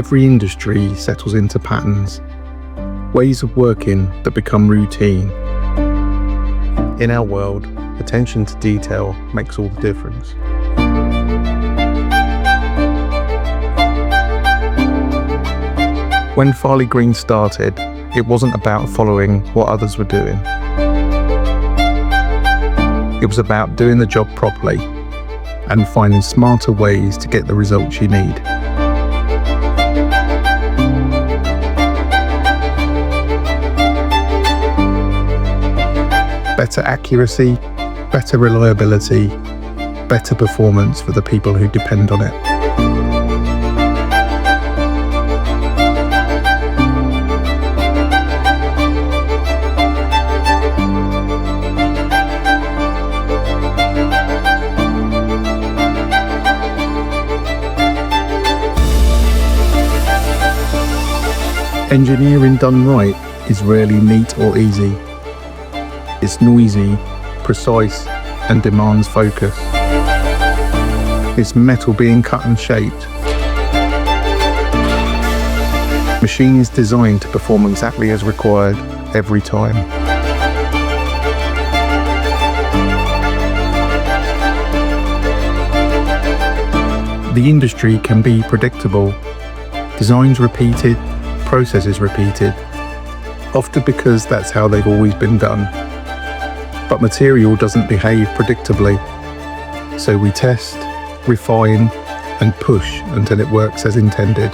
Every industry settles into patterns, ways of working that become routine. In our world, attention to detail makes all the difference. When Farleygreene started, it wasn't about following what others were doing. It was about doing the job properly and finding smarter ways to get the results you need. Better accuracy, better reliability, better performance for the people who depend on it. Engineering done right is rarely neat or easy. It's noisy, precise, and demands focus. It's metal being cut and shaped. Machines designed to perform exactly as required every time. The industry can be predictable. Designs repeated, processes repeated, often because that's how they've always been done. But material doesn't behave predictably, so we test, refine, and push until it works as intended.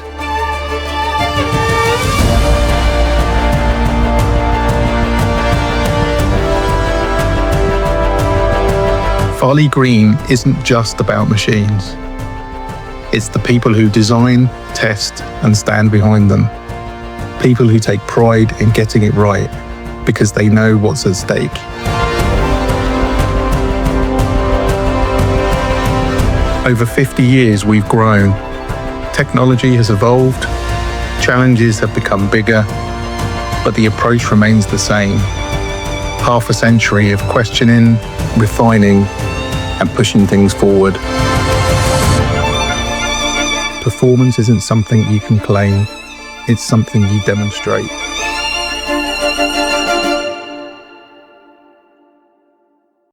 Farleygreene isn't just about machines. It's the people who design, test, and stand behind them. People who take pride in getting it right because they know what's at stake. Over 50 years we've grown. Technology has evolved, challenges have become bigger, but the approach remains the same. Half a century of questioning, refining, and pushing things forward. Performance isn't something you can claim, it's something you demonstrate.